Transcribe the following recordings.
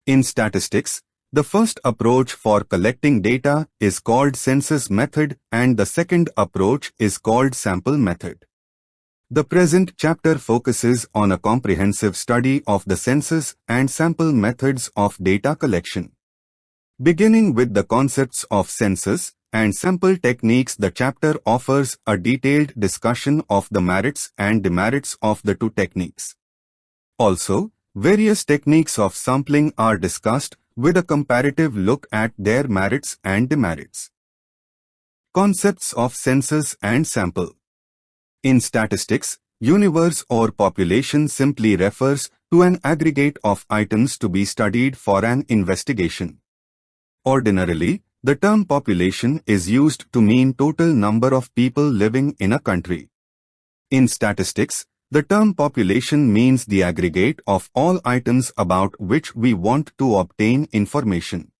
In statistics, the first approach for collecting data is called census method and the second approach is called sample method. The present chapter focuses on a comprehensive study of the census and sample methods of data collection. Beginning with the concepts of census and sample techniques, the chapter offers a detailed discussion of the merits and demerits of the two techniques. Also, various techniques of sampling are discussed with a comparative look at their merits and demerits. Concepts of census and sample. In statistics, universe or population simply refers to an aggregate of items to be studied for an investigation. Ordinarily, the term population is used to mean total number of people living in a country. In statistics, the term population means the aggregate of all items about which we want to obtain information.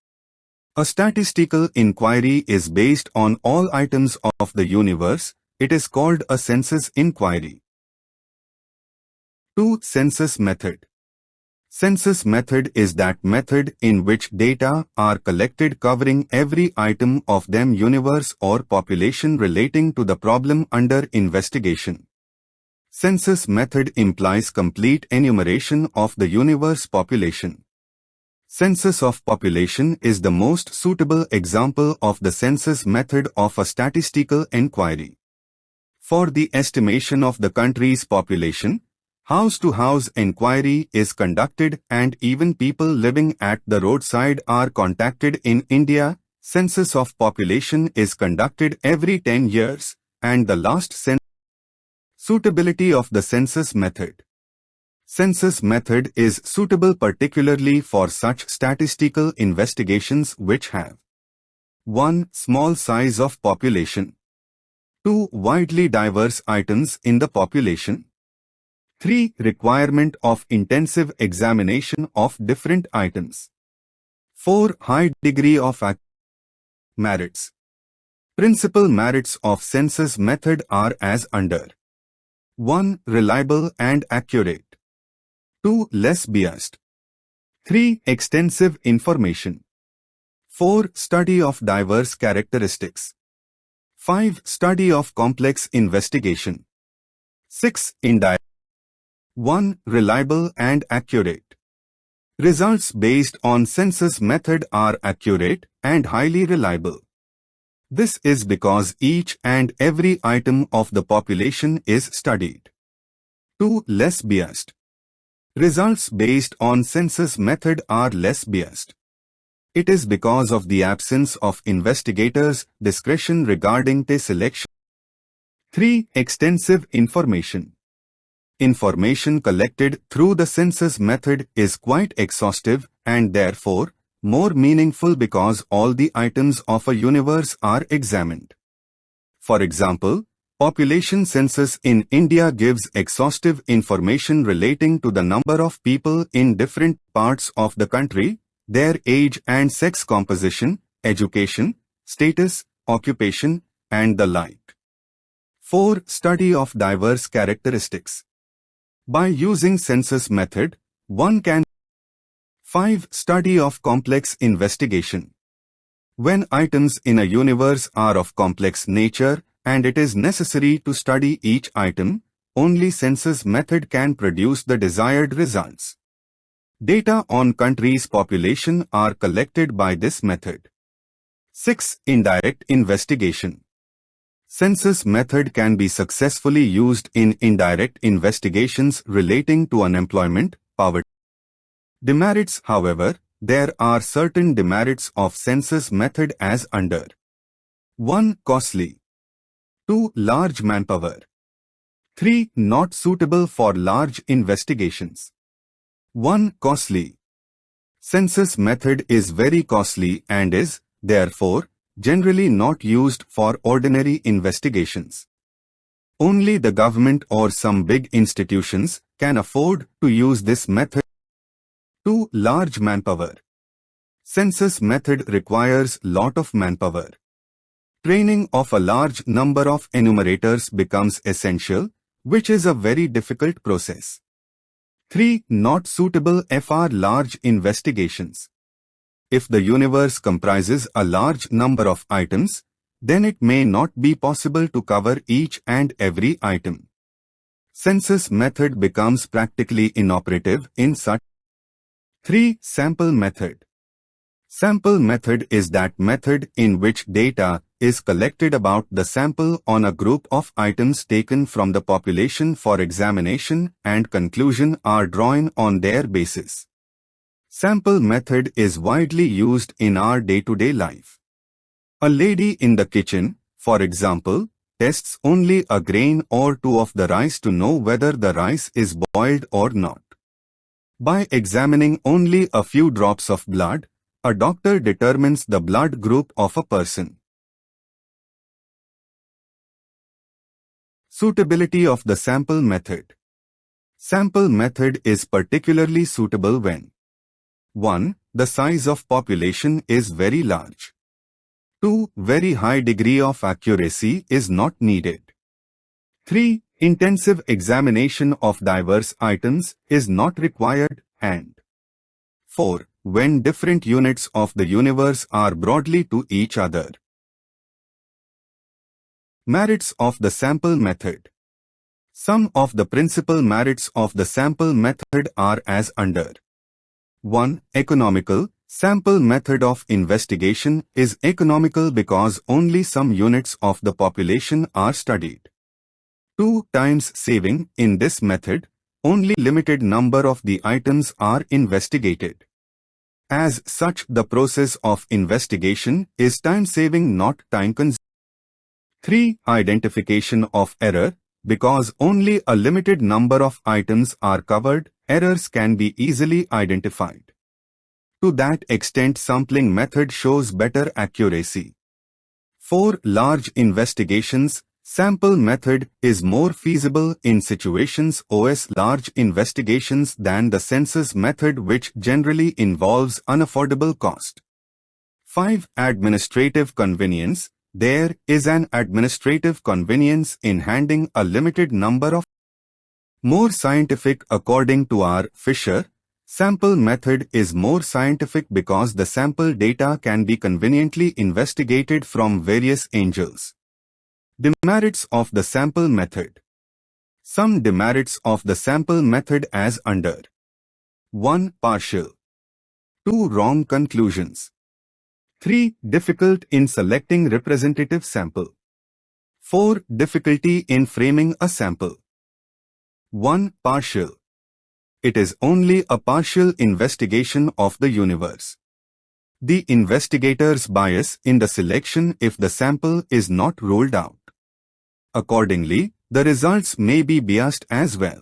A statistical inquiry is based on all items of the universe. It is called a census inquiry. 2. Census method. Census method is that method in which data are collected covering every item of the universe or population relating to the problem under investigation. Census method implies complete enumeration of the universe population. Census of population is the most suitable example of the census method of a statistical inquiry. For the estimation of the country's population, house-to-house inquiry is conducted and even people living at the roadside are contacted. In India, census of population is conducted every 10 years, and the last census. Suitability of the census method. Census method is suitable particularly for such statistical investigations which have 1. Small size of population. 2. Widely diverse items in the population. 3. Requirement of intensive examination of different items. 4. High degree of merits. Principal merits of census method are as under. 1. Reliable and accurate. 2. Less biased. 3. Extensive information. 4. Study of diverse characteristics. 5. Study of complex investigation. 6. Indirect. 1. Reliable and accurate. Results based on census method are accurate and highly reliable. This is because each and every item of the population is studied. 2. Less biased. Results based on census method are less biased. It is because of the absence of investigators' discretion regarding the selection. 3. Extensive information. Information collected through the census method is quite exhaustive and therefore more meaningful because all the items of a universe are examined. For example, population census in India gives exhaustive information relating to the number of people in different parts of the country, their age and sex composition, education, status, occupation, and the like. 4. Study of diverse characteristics. By using census method, one can 5. Study of complex investigation. When items in a universe are of complex nature and it is necessary to study each item, only census method can produce the desired results. Data on country's population are collected by this method. 6. Indirect investigation. Census method can be successfully used in indirect investigations relating to unemployment, poverty. Demerits. However, there are certain demerits of census method as under. 1. Costly. 2. Large manpower. 3. Not suitable for large investigations. 1. Costly. Census method is very costly and is, therefore, generally not used for ordinary investigations. Only the government or some big institutions can afford to use this method. 2. Large manpower. Census method requires lot of manpower. Training of a large number of enumerators becomes essential, which is a very difficult process. 3. Not suitable for large investigations. If the universe comprises a large number of items, then it may not be possible to cover each and every item. Census method becomes practically inoperative in such. 3. Sample method. Sample method is that method in which data is collected about the sample on a group of items taken from the population for examination and conclusion are drawn on their basis. Sample method is widely used in our day-to-day life. A lady in the kitchen, for example, tests only a grain or two of the rice to know whether the rice is boiled or not. By examining only a few drops of blood, a doctor determines the blood group of a person. Suitability of the sample method. Sample method is particularly suitable when 1. The size of population is very large. 2. Very high degree of accuracy is not needed. 3. Intensive examination of diverse items is not required, and 4. When different units of the universe are broadly to each other. Merits of the sample method. Some of the principal merits of the sample method are as under. 1. Economical. Sample method of investigation is economical because only some units of the population are studied. 2. Times saving. In this method, only limited number of the items are investigated. As such, the process of investigation is time-saving, not time-consuming. 3. Identification of error. Because only a limited number of items are covered, errors can be easily identified. To that extent, sampling method shows better accuracy. 4. Large investigations. Sample method is more feasible in situations of large investigations than the census method, which generally involves unaffordable cost. 5. Administrative convenience. There is an administrative convenience in handling a limited number of. More scientific. According to R. Fisher, sample method is more scientific because the sample data can be conveniently investigated from various angles. Demerits of the sample method. Some demerits of the sample method as under. 1. Partial. 2. Wrong conclusions. 3. Difficult in selecting representative sample. 4. Difficulty in framing a sample. 1. Partial. It is only a partial investigation of the universe. The investigator's bias in the selection if the sample is not ruled out. Accordingly, the results may be biased as well.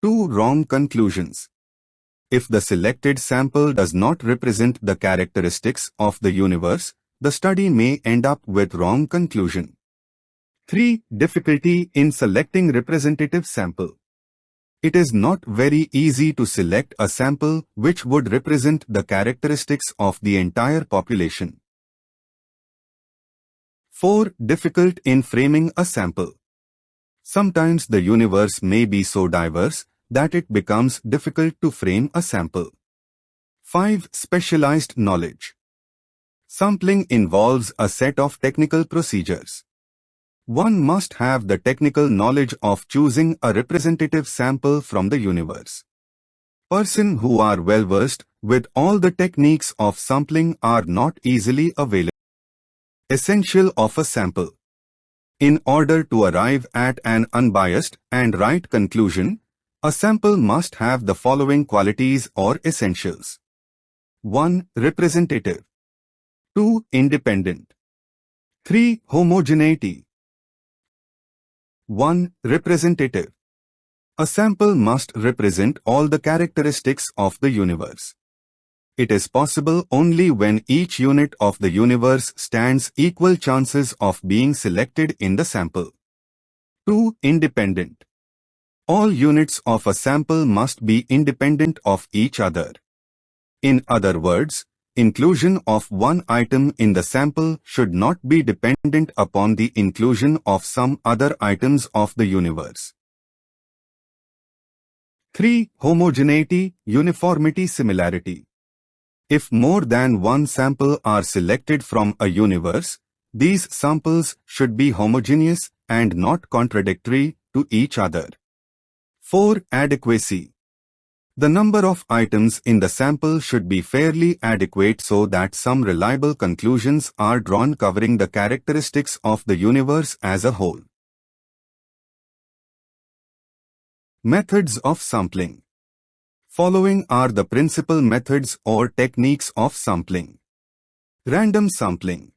2. Wrong conclusions. If the selected sample does not represent the characteristics of the universe, the study may end up with wrong conclusion. 3. Difficulty in selecting representative sample. It is not very easy to select a sample which would represent the characteristics of the entire population. 4. Difficult in framing a sample. Sometimes the universe may be so diverse that it becomes difficult to frame a sample. 5. Specialized knowledge. Sampling involves a set of technical procedures. One must have the technical knowledge of choosing a representative sample from the universe. Persons who are well versed with all the techniques of sampling are not easily available. Essential of a sample. In order to arrive at an unbiased and right conclusion, a sample must have the following qualities or essentials. 1. Representative. 2. Independent. 3. Homogeneity. 1. Representative. A sample must represent all the characteristics of the universe. It is possible only when each unit of the universe stands equal chances of being selected in the sample. 2. Independent. All units of a sample must be independent of each other. In other words, inclusion of one item in the sample should not be dependent upon the inclusion of some other items of the universe. 3. Homogeneity, uniformity, similarity. If more than one sample are selected from a universe, these samples should be homogeneous and not contradictory to each other. 4. Adequacy. The number of items in the sample should be fairly adequate so that some reliable conclusions are drawn covering the characteristics of the universe as a whole. Methods of sampling. Following are the principal methods or techniques of sampling. Random sampling.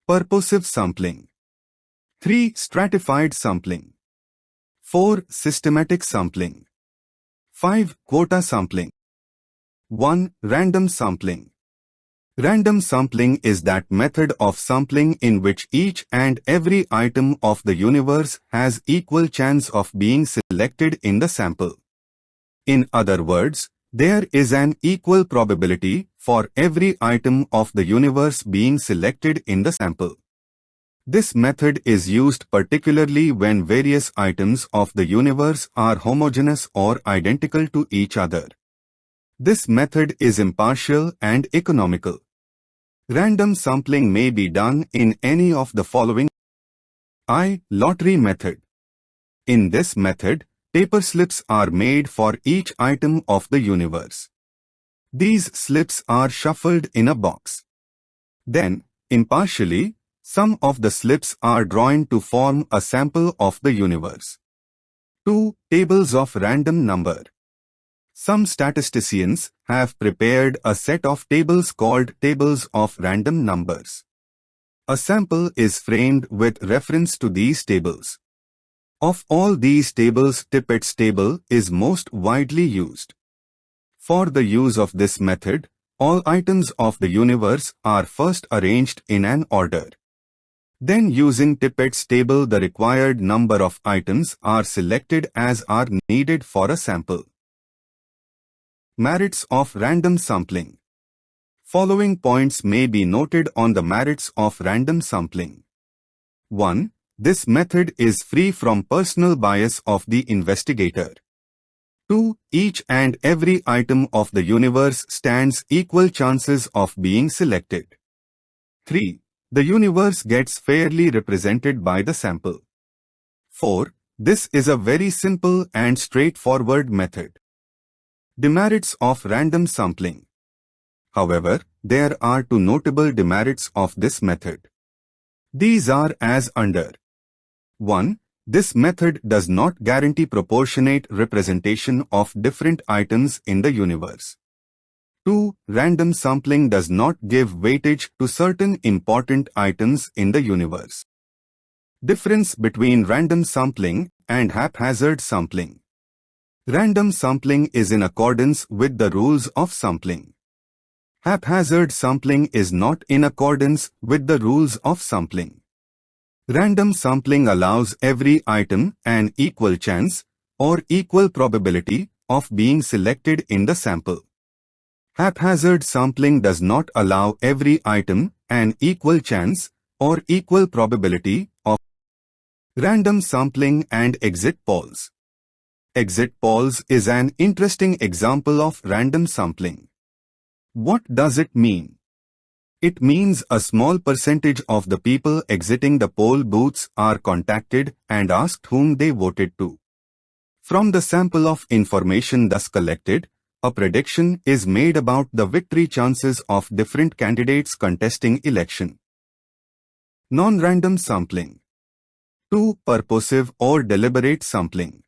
Purposive sampling. 3. Stratified sampling. 4. Systematic sampling. 5. Quota sampling. 1. Random sampling. Random sampling is that method of sampling in which each and every item of the universe has equal chance of being selected in the sample. In other words, there is an equal probability for every item of the universe being selected in the sample. This method is used particularly when various items of the universe are homogeneous or identical to each other. This method is impartial and economical. Random sampling may be done in any of the following. I. Lottery method. In this method, paper slips are made for each item of the universe. These slips are shuffled in a box. Then, impartially, some of the slips are drawn to form a sample of the universe. 2. Tables of random number. Some statisticians have prepared a set of tables called tables of random numbers. A sample is framed with reference to these tables. Of all these tables, Tippett's table is most widely used. For the use of this method, all items of the universe are first arranged in an order. Then using Tippett's table, the required number of items are selected as are needed for a sample. Merits of random sampling. Following points may be noted on the merits of random sampling. 1. This method is free from personal bias of the investigator. 2. Each and every item of the universe stands equal chances of being selected. 3. The universe gets fairly represented by the sample. 4. This is a very simple and straightforward method. Demerits of random sampling. However, there are two notable demerits of this method. These are as under. 1. This method does not guarantee proportionate representation of different items in the universe. 2. Random sampling does not give weightage to certain important items in the universe. Difference between random sampling and haphazard sampling. Random sampling is in accordance with the rules of sampling. Haphazard sampling is not in accordance with the rules of sampling. Random sampling allows every item an equal chance or equal probability of being selected in the sample. Haphazard sampling does not allow every item an equal chance or equal probability of. Random sampling and exit polls. Exit polls is an interesting example of random sampling. What does it mean? It means a small percentage of the people exiting the poll booths are contacted and asked whom they voted to. From the sample of information thus collected, a prediction is made about the victory chances of different candidates contesting election. Non-random sampling. 2. Purposive or deliberate sampling.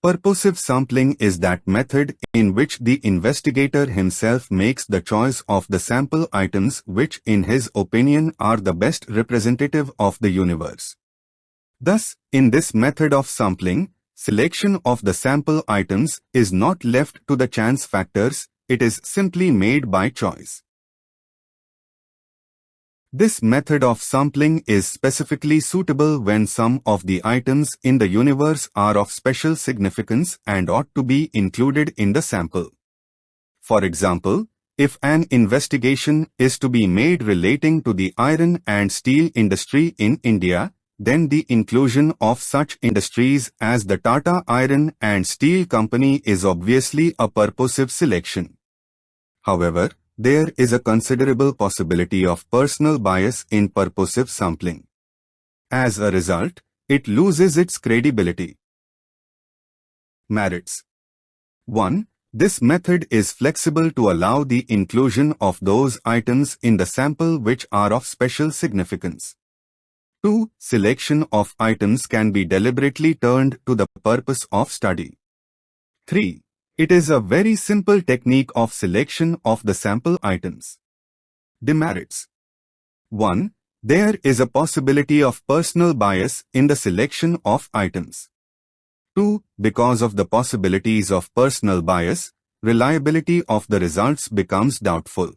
Purposive sampling is that method in which the investigator himself makes the choice of the sample items which in his opinion are the best representative of the universe. Thus, in this method of sampling, selection of the sample items is not left to the chance factors, it is simply made by choice. This method of sampling is specifically suitable when some of the items in the universe are of special significance and ought to be included in the sample. For example, if an investigation is to be made relating to the iron and steel industry in India, then the inclusion of such industries as the Tata Iron and Steel Company is obviously a purposive selection. However, there is a considerable possibility of personal bias in purposive sampling. As a result, it loses its credibility. Merits. 1. This method is flexible to allow the inclusion of those items in the sample which are of special significance. 2. Selection of items can be deliberately turned to the purpose of study. 3. It is a very simple technique of selection of the sample items. Demerits. 1. There is a possibility of personal bias in the selection of items. 2. Because of the possibilities of personal bias, reliability of the results becomes doubtful.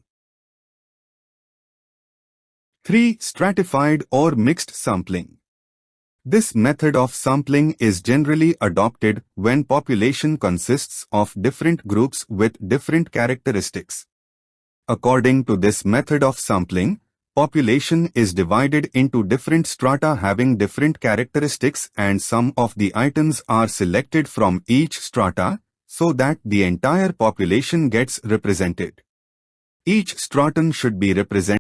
3. Stratified or mixed sampling. This method of sampling is generally adopted when population consists of different groups with different characteristics. According to this method of sampling, population is divided into different strata having different characteristics, and some of the items are selected from each strata so that the entire population gets represented. Each stratum should be represented.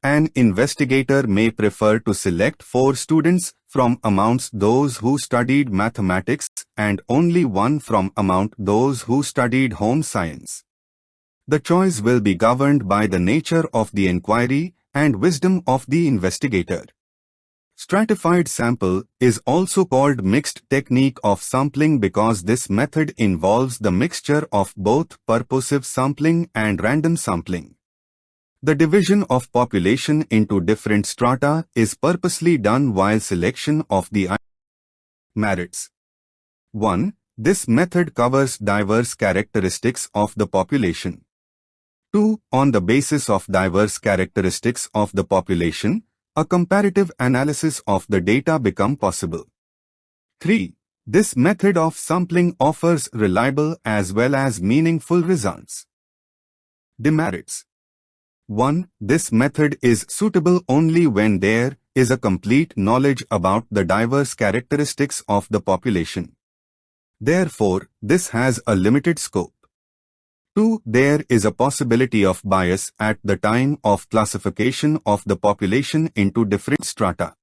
An investigator may prefer to select 4 students from amongst those who studied mathematics and only 1 from among those who studied home science. The choice will be governed by the nature of the inquiry and wisdom of the investigator. Stratified sample is also called mixed technique of sampling because this method involves the mixture of both purposive sampling and random sampling. The division of population into different strata is purposely done while selection of the merits. 1. This method covers diverse characteristics of the population. 2. On the basis of diverse characteristics of the population, a comparative analysis of the data becomes possible. 3. This method of sampling offers reliable as well as meaningful results. Demerits. 1. This method is suitable only when there is a complete knowledge about the diverse characteristics of the population. Therefore, this has a limited scope. 2. There is a possibility of bias at the time of classification of the population into different strata.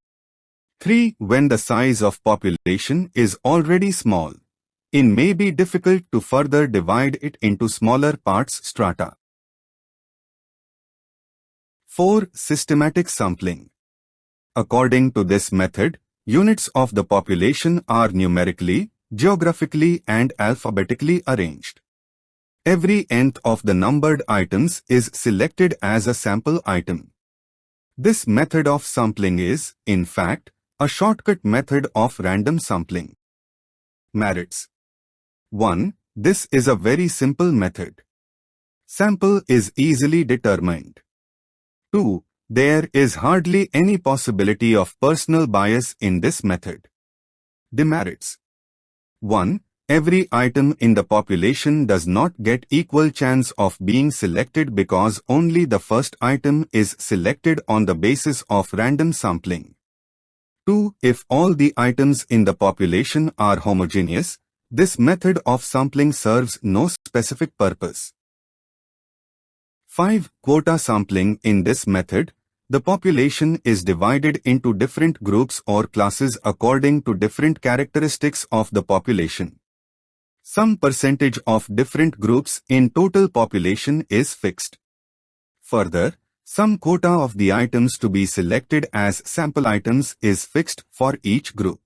3. When the size of population is already small, it may be difficult to further divide it into smaller parts strata. 4. Systematic sampling. According to this method, units of the population are numerically, geographically and alphabetically arranged. Every nth of the numbered items is selected as a sample item. This method of sampling is, in fact, a shortcut method of random sampling. Merits. 1. This is a very simple method. Sample is easily determined. 2. There is hardly any possibility of personal bias in this method. Demerits. 1. Every item in the population does not get equal chance of being selected because only the first item is selected on the basis of random sampling. 2. If all the items in the population are homogeneous, this method of sampling serves no specific purpose. 5. Quota sampling. In this method, the population is divided into different groups or classes according to different characteristics of the population. Some percentage of different groups in total population is fixed. Further, some quota of the items to be selected as sample items is fixed for each group.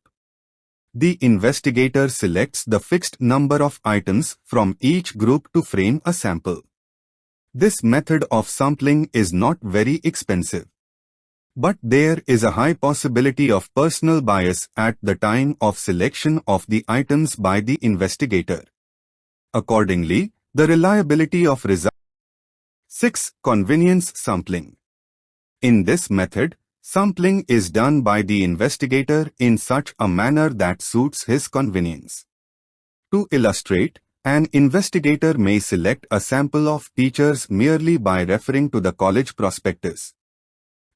The investigator selects the fixed number of items from each group to frame a sample. This method of sampling is not very expensive. But there is a high possibility of personal bias at the time of selection of the items by the investigator. Accordingly, the reliability of results. 6. Convenience sampling. In this method, sampling is done by the investigator in such a manner that suits his convenience. To illustrate, an investigator may select a sample of teachers merely by referring to the college prospectus.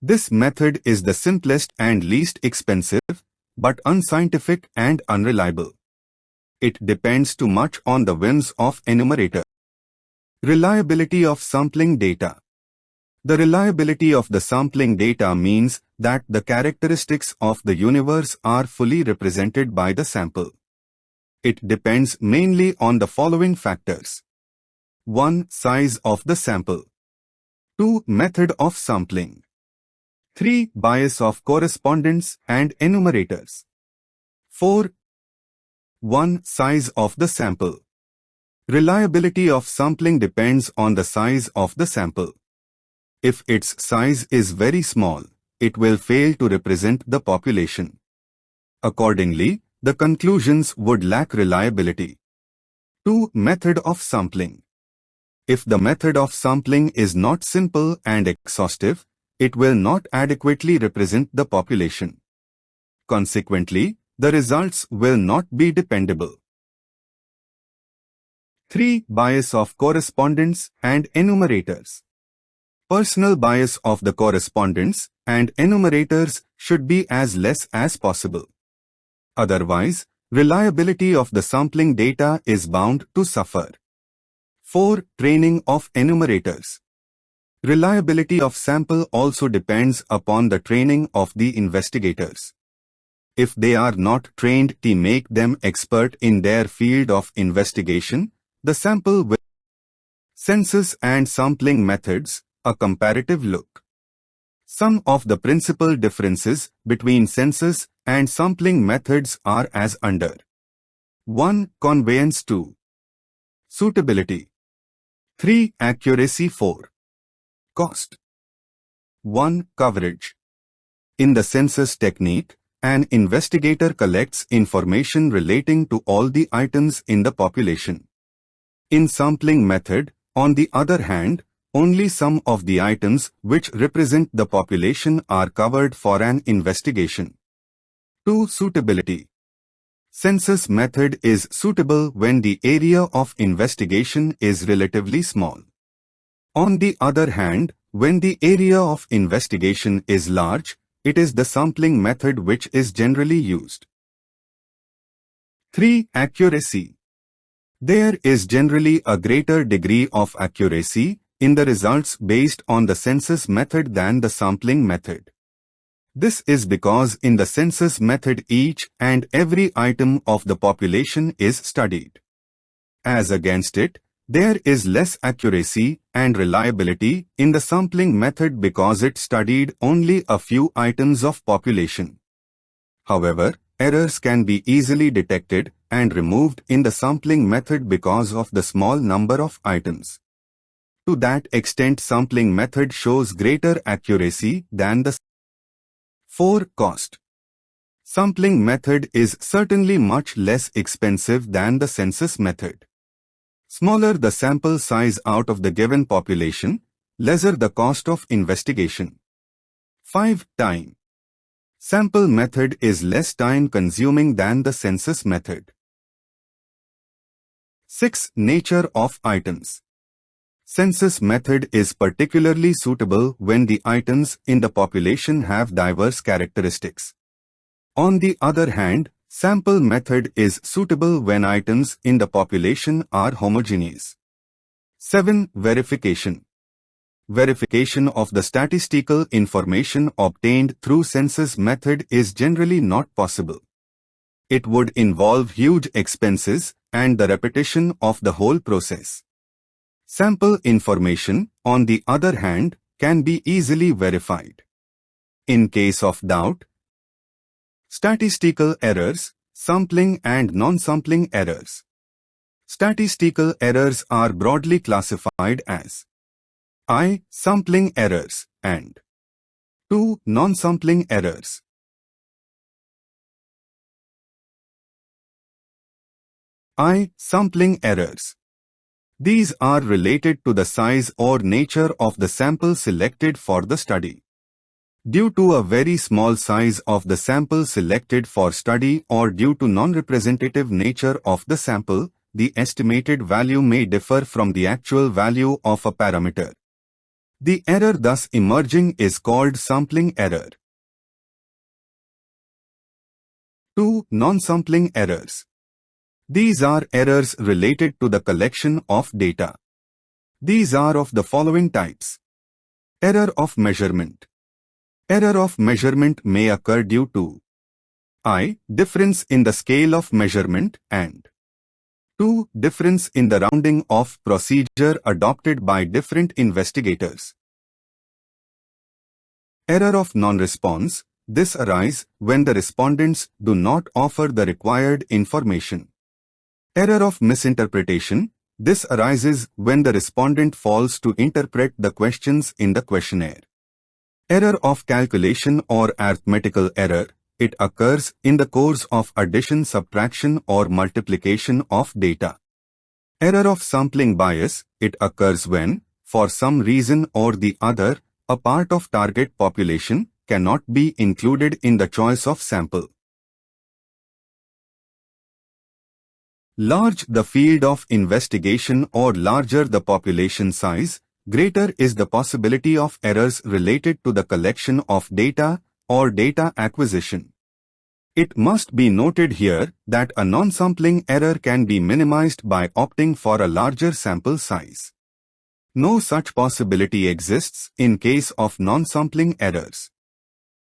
This method is the simplest and least expensive, but unscientific and unreliable. It depends too much on the whims of enumerator. Reliability of sampling data. The reliability of the sampling data means that the characteristics of the universe are fully represented by the sample. It depends mainly on the following factors. 1. Size of the sample. 2. Method of sampling. 3. Bias of correspondence and enumerators. 4. 1. Size of the sample. Reliability of sampling depends on the size of the sample. If its size is very small, it will fail to represent the population. Accordingly, the conclusions would lack reliability. 2. Method of sampling. If the method of sampling is not simple and exhaustive, it will not adequately represent the population. Consequently, the results will not be dependable. 3. Bias of correspondence and enumerators. Personal bias of the correspondence and enumerators should be as less as possible. Otherwise, reliability of the sampling data is bound to suffer. 4. Training of enumerators. Reliability of sample also depends upon the training of the investigators. If they are not trained to make them expert in their field of investigation, the sample will. Census and sampling methods, a comparative look. Some of the principal differences between census and sampling methods are as under. 1. Conveyance. 2. Suitability. 3. Accuracy. 4. Cost. 1. Coverage. In the census technique, an investigator collects information relating to all the items in the population. In sampling method, on the other hand, only some of the items which represent the population are covered for an investigation. 2. Suitability. Census method is suitable when the area of investigation is relatively small. On the other hand, when the area of investigation is large, it is the sampling method which is generally used. 3. Accuracy. There is generally a greater degree of accuracy in the results based on the census method than the sampling method. This is because in the census method each and every item of the population is studied. As against it, there is less accuracy and reliability in the sampling method because it studied only a few items of population. However, errors can be easily detected and removed in the sampling method because of the small number of items. To that extent, sampling method shows greater accuracy than the 4. Cost. Sampling method is certainly much less expensive than the census method. Smaller the sample size out of the given population, lesser the cost of investigation. 5. Time. Sample method is less time-consuming than the census method. 6. Nature of items. Census method is particularly suitable when the items in the population have diverse characteristics. On the other hand, sample method is suitable when items in the population are homogeneous. 7. Verification. Verification of the statistical information obtained through census method is generally not possible. It would involve huge expenses and the repetition of the whole process. Sample information, on the other hand, can be easily verified. In case of doubt, statistical errors, sampling and non-sampling errors. Statistical errors are broadly classified as I. Sampling errors and 2. Non-sampling errors. I. Sampling errors. These are related to the size or nature of the sample selected for the study. Due to a very small size of the sample selected for study or due to non-representative nature of the sample, the estimated value may differ from the actual value of a parameter. The error thus emerging is called sampling error. 2. Non-sampling errors. These are errors related to the collection of data. These are of the following types. Error of measurement. Error of measurement may occur due to I. Difference in the scale of measurement and 2. Difference in the rounding off procedure adopted by different investigators. Error of non-response. This arises when the respondents do not offer the required information. Error of misinterpretation. This arises when the respondent fails to interpret the questions in the questionnaire. Error of calculation or arithmetical error. It occurs in the course of addition, subtraction or multiplication of data. Error of sampling bias. It occurs when, for some reason or the other, a part of target population cannot be included in the choice of sample. Large the field of investigation or larger the population size, greater is the possibility of errors related to the collection of data or data acquisition. It must be noted here that a non-sampling error can be minimized by opting for a larger sample size. No such possibility exists in case of non-sampling errors.